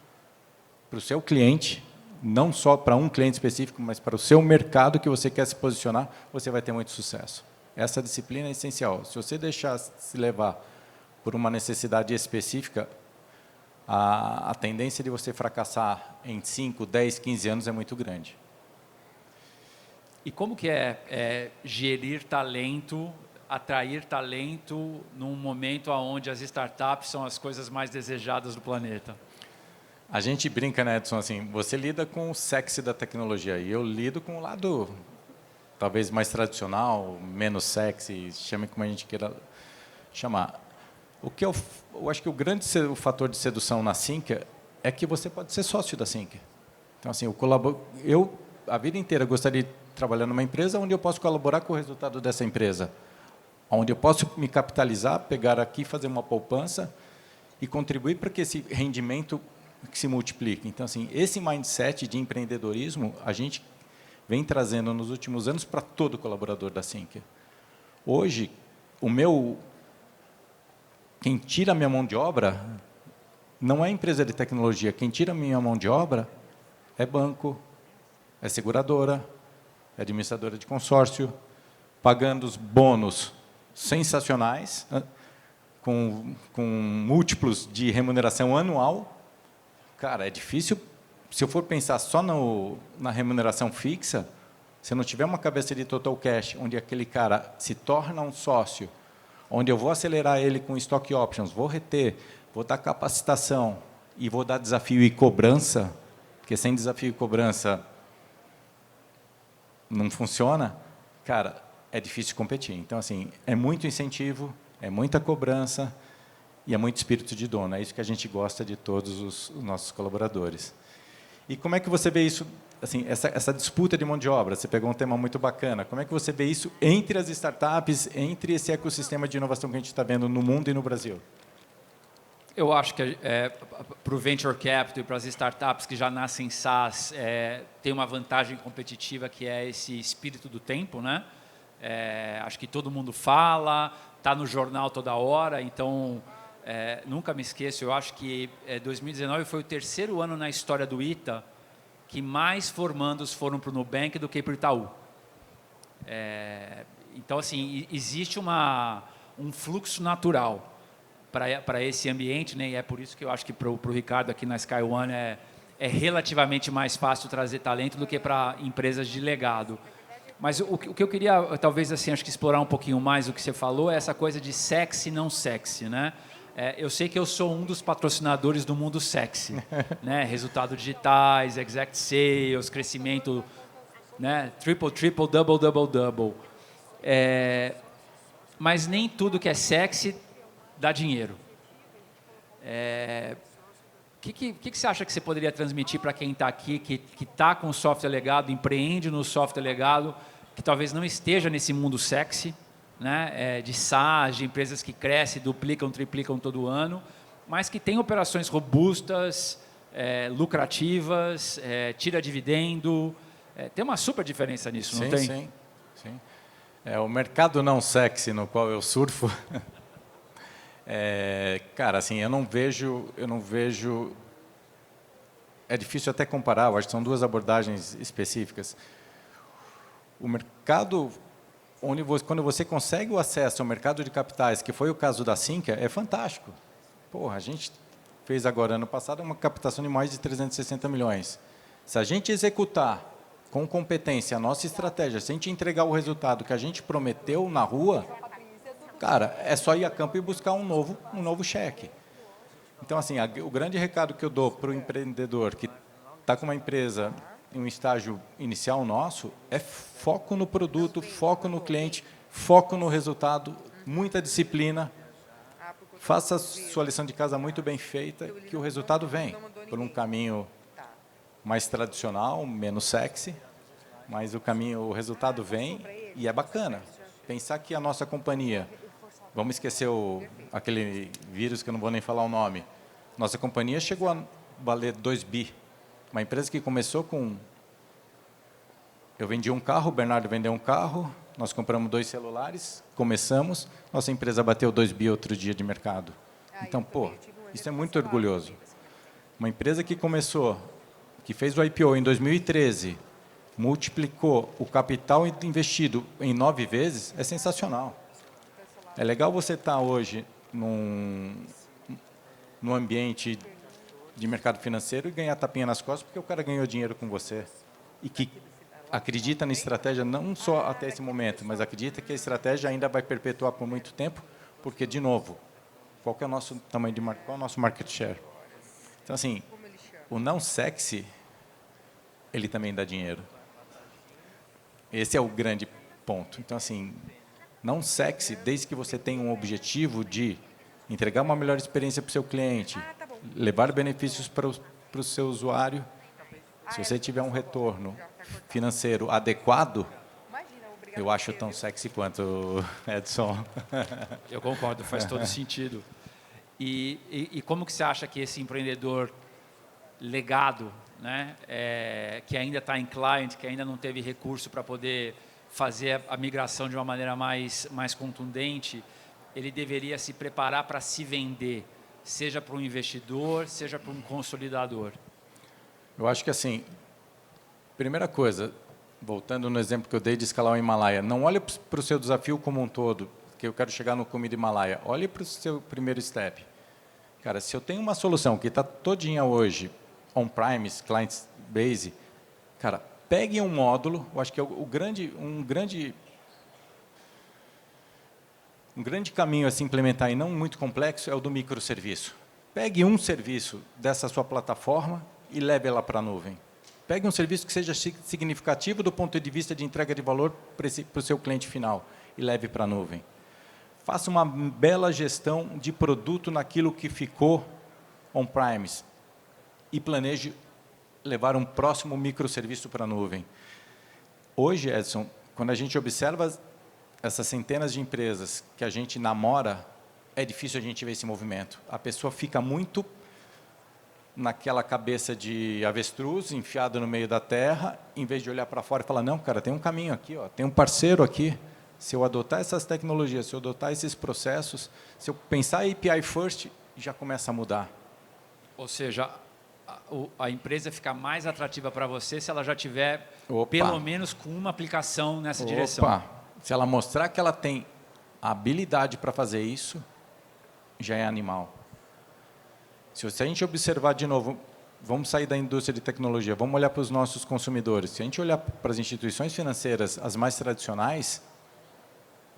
para o seu cliente, não só para um cliente específico, mas para o seu mercado que você quer se posicionar, você vai ter muito sucesso. Essa disciplina é essencial. Se você deixar se levar por uma necessidade específica, a tendência de você fracassar em 5, 10, 15 anos é muito grande. E como que é gerir talento, atrair talento num momento onde as startups são as coisas mais desejadas do planeta? A gente brinca, né, Edson, assim, você lida com o sexy da tecnologia e eu lido com o lado talvez mais tradicional, menos sexy, chame como a gente queira chamar. O que eu acho que o fator de sedução na Sinqia é que você pode ser sócio da Sinqia. Então, assim, eu a vida inteira gostaria de trabalhar numa empresa onde eu posso colaborar com o resultado dessa empresa, onde eu posso me capitalizar, pegar aqui, fazer uma poupança e contribuir para que esse rendimento se multiplique. Então, assim, esse mindset de empreendedorismo a gente vem trazendo nos últimos anos para todo colaborador da Sinqia. Hoje, quem tira a minha mão de obra não é empresa de tecnologia. Quem tira a minha mão de obra é banco, é seguradora, é administradora de consórcio, pagando os bônus sensacionais, com múltiplos de remuneração anual. Cara, é difícil. Se eu for pensar só na remuneração fixa, se eu não tiver uma cabeça de total cash, onde aquele cara se torna um sócio, onde eu vou acelerar ele com stock options, vou reter, vou dar capacitação e vou dar desafio e cobrança, porque sem desafio e cobrança não funciona, cara, é difícil competir. Então, assim, é muito incentivo, é muita cobrança e é muito espírito de dono. É isso que a gente gosta de todos os nossos colaboradores. E como é que você vê isso, assim, essa disputa de mão de obra? Você pegou um tema muito bacana. Como é que você vê isso entre as startups, entre esse ecossistema de inovação que a gente está vendo no mundo e no Brasil? Eu acho que para o Venture Capital e para as startups que já nascem SaaS, tem uma vantagem competitiva que é esse espírito do tempo, né? Acho que todo mundo fala, está no jornal toda hora, então nunca me esqueço, eu acho que 2019 foi o terceiro ano na história do ITA que mais formandos foram para o Nubank do que para o Itaú. Então, assim, existe um fluxo natural para esse ambiente, né? E é por isso que eu acho que para o Ricardo aqui na SkyOne é relativamente mais fácil trazer talento do que para empresas de legado. Mas o que eu queria, talvez, assim, acho que explorar um pouquinho mais o que você falou é essa coisa de sexy, não sexy, né? Eu sei que eu sou um dos patrocinadores do mundo sexy, né? Resultados digitais, exact sales, crescimento, né? Triple, double, double, double. Mas nem tudo que é sexy dá dinheiro. Que você acha que você poderia transmitir para quem está aqui, que está com software legado, empreende no software legado, que talvez não esteja nesse mundo sexy, né, de SaaS, de empresas que crescem, duplicam, triplicam todo ano, mas que tem operações robustas, lucrativas, tira dividendo. Tem uma super diferença nisso, não tem? Sim, sim. O mercado não sexy no qual eu surfo, cara, assim, eu não vejo. É difícil até comparar, eu acho que são duas abordagens específicas. O mercado, quando você consegue o acesso ao mercado de capitais, que foi o caso da Sinqia, é fantástico. Porra, a gente fez agora, ano passado, uma captação de mais de 360 milhões. Se a gente executar com competência a nossa estratégia, se a gente entregar o resultado que a gente prometeu na rua, cara, é só ir a campo e buscar um novo cheque. Então, assim, o grande recado que eu dou para o empreendedor que está com uma empresa em um estágio inicial nosso é foco no produto, foco no cliente, foco no resultado, muita disciplina. Faça a sua lição de casa muito bem feita, que o resultado vem por um caminho mais tradicional, menos sexy, mas o resultado vem e é bacana. Pensar que a nossa companhia, vamos esquecer aquele vírus que eu não vou nem falar o nome, nossa companhia chegou a valer 2 bi. Uma empresa que começou com... Eu vendi um carro, o Bernardo vendeu um carro, nós compramos 2 celulares, começamos, nossa empresa bateu 2 bi outro dia de mercado. Então, isso é muito orgulhoso. Uma empresa que começou, que fez o IPO em 2013, multiplicou o capital investido em 9 vezes, é sensacional. É legal você estar hoje num ambiente de mercado financeiro e ganhar tapinha nas costas, porque o cara ganhou dinheiro com você. E que acredita na estratégia não só até esse momento, mas acredita que a estratégia ainda vai perpetuar por muito tempo, porque, de novo, qual que é o nosso tamanho de market, qual é o nosso market share? Então, assim, o não sexy, ele também dá dinheiro. Esse é o grande ponto. Então, assim, não sexy, desde que você tenha um objetivo de entregar uma melhor experiência para o seu cliente, levar benefícios para o seu usuário. Se você tiver um retorno financeiro adequado, eu acho tão sexy quanto Edson. Eu concordo, faz todo sentido. E como que você acha que esse empreendedor legado, né, que ainda está em client, que ainda não teve recurso para poder fazer a migração de uma maneira mais contundente, ele deveria se preparar para se vender, seja para um investidor, seja para um consolidador? Eu acho que, assim, primeira coisa, voltando no exemplo que eu dei de escalar o Himalaia, não olhe para o seu desafio como um todo, que eu quero chegar no cume do Himalaia. Olhe para o seu primeiro step. Cara, se eu tenho uma solução que está todinha hoje, on-premise, client base, cara, pegue um módulo, eu acho que é um grande caminho a se implementar e não muito complexo é o do microserviço. Pegue um serviço dessa sua plataforma e leve ela para a nuvem. Pegue um serviço que seja significativo do ponto de vista de entrega de valor para o seu cliente final e leve para a nuvem. Faça uma bela gestão de produto naquilo que ficou on-premise e planeje levar um próximo microserviço para a nuvem. Hoje, Edson, quando a gente observa essas centenas de empresas que a gente namora, é difícil a gente ver esse movimento. A pessoa fica muito naquela cabeça de avestruz, enfiado no meio da terra, em vez de olhar para fora e falar, não, cara, tem um caminho aqui, ó, tem um parceiro aqui. Se eu adotar essas tecnologias, se eu adotar esses processos, se eu pensar API first, já começa a mudar. Ou seja, a empresa fica mais atrativa para você se ela já tiver, pelo menos, com uma aplicação nessa direção. Se ela mostrar que ela tem a habilidade para fazer isso, já é animal. Se a gente observar de novo, vamos sair da indústria de tecnologia, vamos olhar para os nossos consumidores. Se a gente olhar para as instituições financeiras, as mais tradicionais,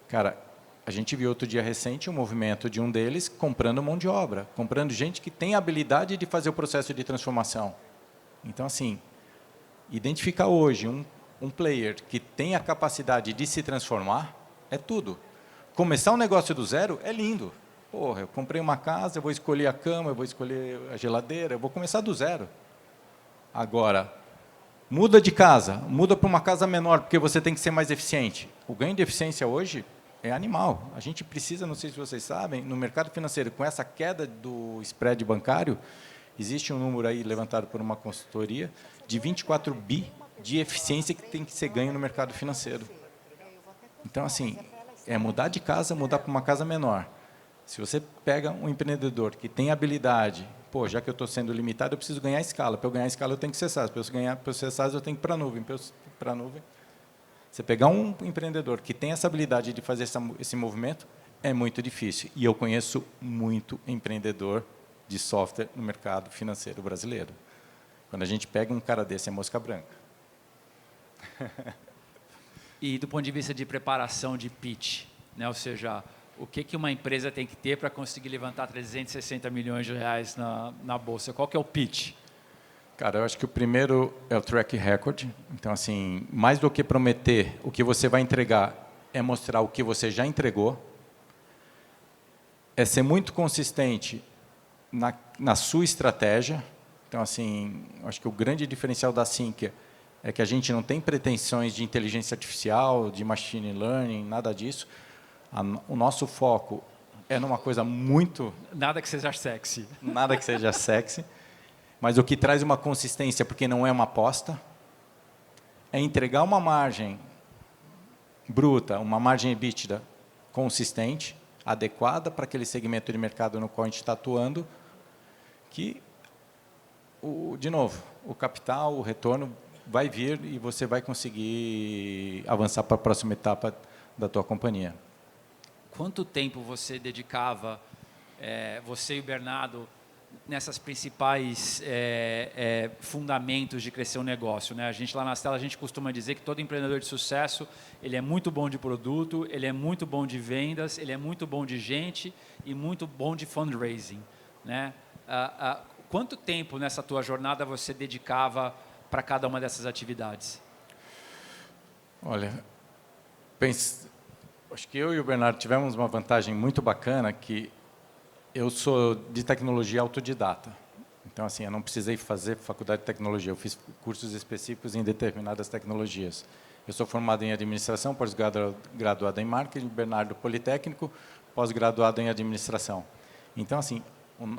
cara, a gente viu outro dia recente um movimento de um deles comprando mão de obra, comprando gente que tem a habilidade de fazer o processo de transformação. Então, assim, identificar hoje um player que tem a capacidade de se transformar é tudo. Começar um negócio do zero é lindo. Porra, eu comprei uma casa, eu vou escolher a cama, eu vou escolher a geladeira, eu vou começar do zero. Agora, muda de casa, muda para uma casa menor, porque você tem que ser mais eficiente. O ganho de eficiência hoje é animal. A gente precisa, não sei se vocês sabem, no mercado financeiro, com essa queda do spread bancário, existe um número aí levantado por uma consultoria de 24 bi de eficiência que tem que ser ganho no mercado financeiro. Então, assim, é mudar de casa, mudar para uma casa menor. Se você pega um empreendedor que tem habilidade, pô, já que eu estou sendo limitado, eu preciso ganhar escala. Para eu ganhar escala, eu tenho que ser SaaS. Para eu ganhar para ser SaaS, eu tenho que ir para a nuvem. Para a nuvem. Você pegar um empreendedor que tem essa habilidade de fazer esse movimento, é muito difícil. E eu conheço muito empreendedor de software no mercado financeiro brasileiro. Quando a gente pega um cara desse, é mosca branca. E do ponto de vista de preparação de pitch, né? Ou seja, o que uma empresa tem que ter para conseguir levantar 360 milhões de reais na bolsa? Qual que é o pitch? Cara, eu acho que o primeiro é o track record. Então, assim, mais do que prometer o que você vai entregar, é mostrar o que você já entregou. É ser muito consistente na sua estratégia. Então, assim, acho que o grande diferencial da Sinqia é que a gente não tem pretensões de inteligência artificial, de machine learning, nada disso. O nosso foco é numa coisa muito... Nada que seja sexy. Nada que seja sexy. Mas o que traz uma consistência, porque não é uma aposta, é entregar uma margem bruta, uma margem EBITDA consistente, adequada para aquele segmento de mercado no qual a gente está atuando, que, de novo, o capital, o retorno vai vir e você vai conseguir avançar para a próxima etapa da tua companhia. Quanto tempo você dedicava, você e o Bernardo, nessas principais fundamentos de crescer um negócio, né? A gente lá na Stella, a gente costuma dizer que todo empreendedor de sucesso, ele é muito bom de produto, ele é muito bom de vendas, ele é muito bom de gente e muito bom de fundraising, né? Quanto tempo nessa tua jornada você dedicava para cada uma dessas atividades? Olha, acho que eu e o Bernardo tivemos uma vantagem muito bacana que eu sou de tecnologia autodidata. Então, assim, eu não precisei fazer faculdade de tecnologia. Eu fiz cursos específicos em determinadas tecnologias. Eu sou formado em administração, pós-graduado em marketing, Bernardo Politécnico, pós-graduado em administração. Então, assim,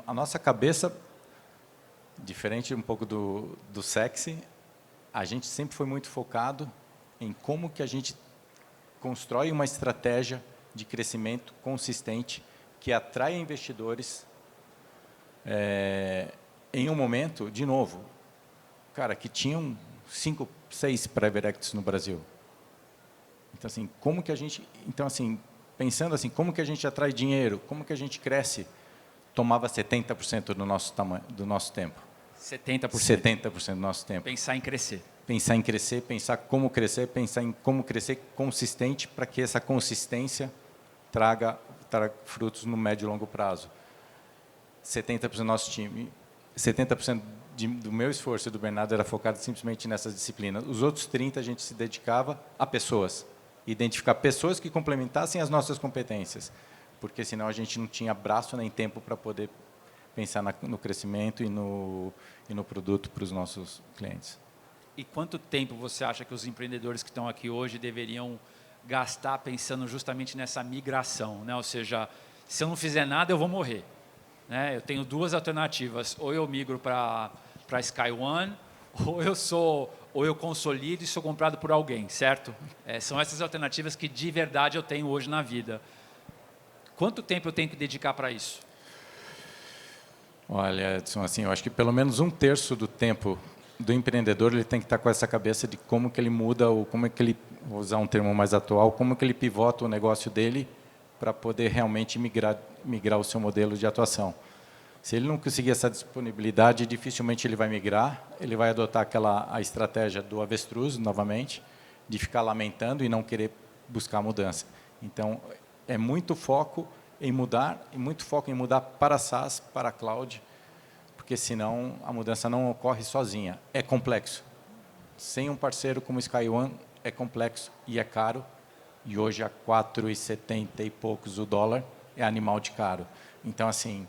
a nossa cabeça, diferente um pouco do sexy, a gente sempre foi muito focado em como que a gente constrói uma estratégia de crescimento consistente que atrai investidores em um momento, de novo, cara, que tinham 5, 6 private equities no Brasil. Então, assim, pensando assim, como que a gente atrai dinheiro, como que a gente cresce, tomava 70% do nosso tempo. 70%? 70% do nosso tempo. Pensar em crescer. Pensar em crescer, pensar em como crescer consistente para que essa consistência traga frutos no médio e longo prazo. 70% do nosso time, 70% do meu esforço e do Bernardo era focado simplesmente nessas disciplinas. Os outros 30% a gente se dedicava a pessoas, identificar pessoas que complementassem as nossas competências, porque senão a gente não tinha braço nem tempo para poder pensar no crescimento e no produto para os nossos clientes. E quanto tempo você acha que os empreendedores que estão aqui hoje deveriam gastar pensando justamente nessa migração, né? Ou seja, se eu não fizer nada, eu vou morrer, né? Eu tenho duas alternativas: ou eu migro para Sky One, ou eu consolido e sou comprado por alguém, certo? São essas alternativas que de verdade eu tenho hoje na vida. Quanto tempo eu tenho que dedicar para isso? Olha, Edson, assim, eu acho que pelo menos 1/3 do tempo do empreendedor ele tem que estar com essa cabeça de como que ele muda, ou como é que ele, vou usar um termo mais atual, como que ele pivota o negócio dele para poder realmente migrar o seu modelo de atuação. Se ele não conseguir essa disponibilidade, dificilmente ele vai migrar, ele vai adotar a estratégia do avestruz, novamente, de ficar lamentando e não querer buscar mudança. Então, é muito foco em mudar, e muito foco em mudar para SaaS, para cloud, porque senão a mudança não ocorre sozinha. É complexo. Sem um parceiro como o Sky One, é complexo e é caro. E hoje a 4,70 e poucos o dólar, é animal de caro. Então, assim,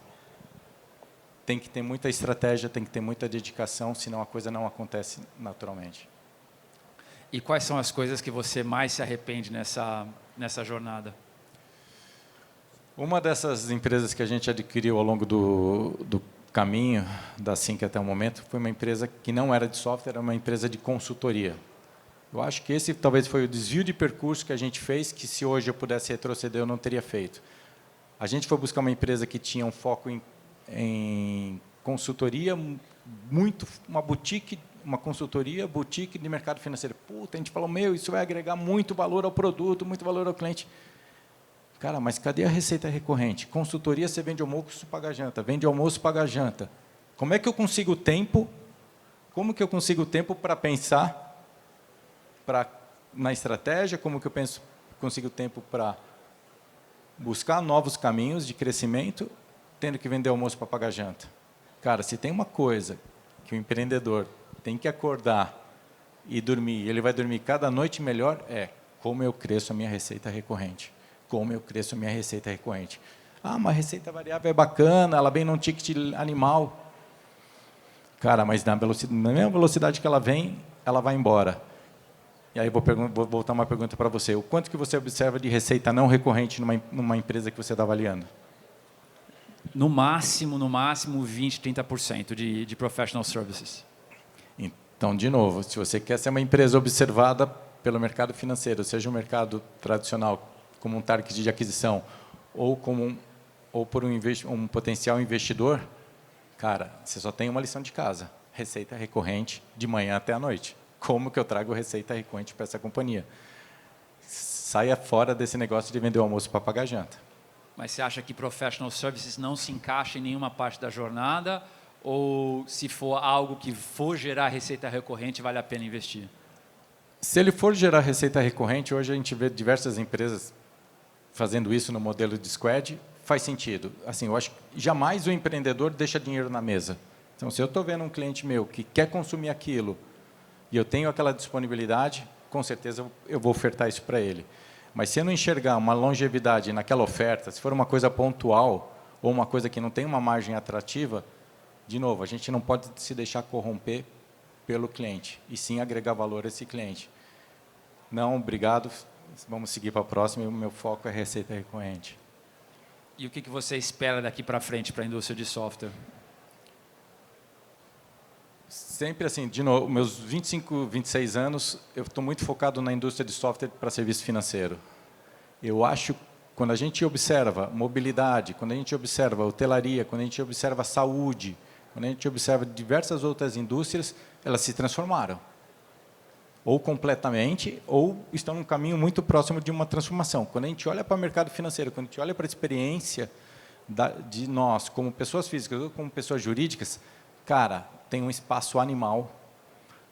tem que ter muita estratégia, tem que ter muita dedicação, senão a coisa não acontece naturalmente. E quais são as coisas que você mais se arrepende nessa jornada? Uma dessas empresas que a gente adquiriu ao longo do caminho, da Sync até o momento, foi uma empresa que não era de software, era uma empresa de consultoria. Eu acho que esse talvez foi o desvio de percurso que a gente fez, que se hoje eu pudesse retroceder, eu não teria feito. A gente foi buscar uma empresa que tinha um foco em consultoria, uma boutique, uma consultoria, boutique de mercado financeiro. Puta, a gente falou, isso vai agregar muito valor ao produto, muito valor ao cliente. Cara, mas cadê a receita recorrente? Consultoria, você vende almoço, paga janta. Vende almoço, paga janta. Como é que eu consigo tempo? Como que eu consigo tempo para pensar na estratégia? Como que eu consigo tempo para buscar novos caminhos de crescimento, tendo que vender almoço para pagar janta? Cara, se tem uma coisa que o empreendedor tem que acordar e dormir, ele vai dormir cada noite melhor, como eu cresço a minha receita recorrente. Como eu cresço a minha receita recorrente. Uma receita variável é bacana, ela vem num ticket animal. Cara, mas na mesma velocidade que ela vem, ela vai embora. E aí vou voltar uma pergunta para você. O quanto que você observa de receita não recorrente numa empresa que você está avaliando? No máximo 20%, 30% de professional services. Então, de novo, se você quer ser uma empresa observada pelo mercado financeiro, seja um mercado tradicional, como um target de aquisição, ou por um potencial investidor, cara, você só tem uma lição de casa: receita recorrente de manhã até a noite. Como que eu trago receita recorrente para essa companhia? Saia fora desse negócio de vender o almoço para pagar janta. Mas você acha que professional services não se encaixa em nenhuma parte da jornada? Ou se for algo que for gerar receita recorrente, vale a pena investir? Se ele for gerar receita recorrente, hoje a gente vê diversas empresas fazendo isso no modelo de squad, faz sentido. Assim, eu acho que jamais o empreendedor deixa dinheiro na mesa. Então, se eu estou vendo um cliente meu que quer consumir aquilo e eu tenho aquela disponibilidade, com certeza eu vou ofertar isso para ele. Mas se eu não enxergar uma longevidade naquela oferta, se for uma coisa pontual ou uma coisa que não tem uma margem atrativa, de novo, a gente não pode se deixar corromper pelo cliente, e sim agregar valor a esse cliente. Não, obrigado, vamos seguir para a próxima, e o meu foco é receita recorrente. E o que você espera daqui para frente para a indústria de software? Sempre assim, de novo, meus 25, 26 anos, eu estou muito focado na indústria de software para serviço financeiro. Eu acho, quando a gente observa mobilidade, quando a gente observa hotelaria, quando a gente observa saúde, quando a gente observa diversas outras indústrias, elas se transformaram. Ou completamente, ou estão num caminho muito próximo de uma transformação. Quando a gente olha para o mercado financeiro, quando a gente olha para a experiência de nós, como pessoas físicas ou como pessoas jurídicas, cara, tem um espaço animal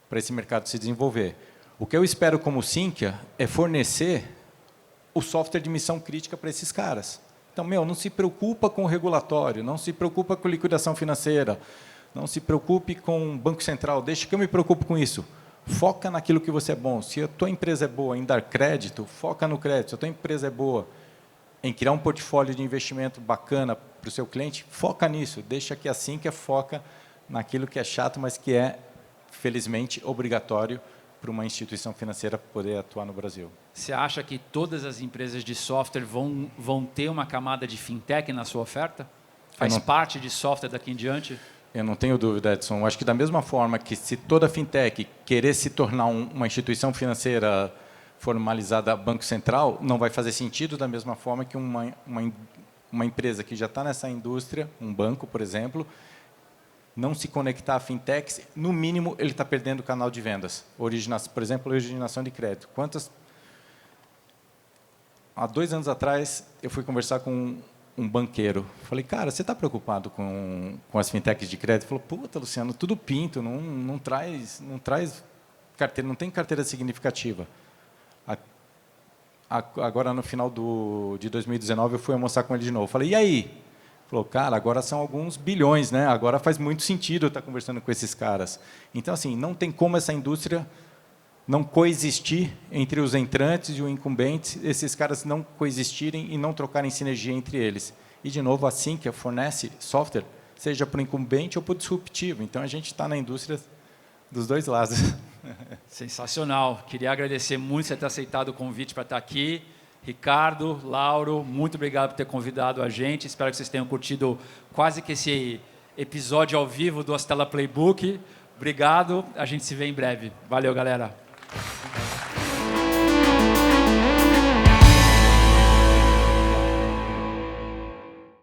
para esse mercado se desenvolver. O que eu espero como Sinqia é fornecer o software de missão crítica para esses caras. Então, não se preocupa com o regulatório, não se preocupa com liquidação financeira, não se preocupe com o Banco Central, deixa que eu me preocupo com isso. Foca naquilo que você é bom. Se a tua empresa é boa em dar crédito, foca no crédito. Se a tua empresa é boa em criar um portfólio de investimento bacana para o seu cliente, foca nisso. Deixa que assim que foca naquilo que é chato, mas que é, felizmente, obrigatório para uma instituição financeira poder atuar no Brasil. Você acha que todas as empresas de software vão ter uma camada de fintech na sua oferta? Faz parte de software daqui em diante? Eu não tenho dúvida, Edson. Eu acho que da mesma forma que se toda fintech querer se tornar uma instituição financeira formalizada Banco Central, não vai fazer sentido da mesma forma que uma empresa que já está nessa indústria, um banco, por exemplo, não se conectar a fintechs, no mínimo ele está perdendo o canal de vendas. Por exemplo, originação de crédito. Há 2 anos atrás, eu fui conversar com um banqueiro. Falei, cara, você está preocupado com as fintechs de crédito? Ele falou, puta, Luciano, tudo pinto, não traz carteira, não tem carteira significativa. Agora, no final de 2019, eu fui almoçar com ele de novo. Falei, e aí? Falou, cara, agora são alguns bilhões, né? Agora faz muito sentido eu estar conversando com esses caras. Então, assim, não tem como essa indústria não coexistir entre os entrantes e os incumbentes, esses caras não coexistirem e não trocarem sinergia entre eles. E, de novo, assim que fornece software, seja para o incumbente ou para o disruptivo. Então, a gente está na indústria dos dois lados. Sensacional. Queria agradecer muito você ter aceitado o convite para estar aqui. Ricardo, Lauro, muito obrigado por ter convidado a gente. Espero que vocês tenham curtido quase que esse episódio ao vivo do Astela Playbook. Obrigado. A gente se vê em breve. Valeu, galera.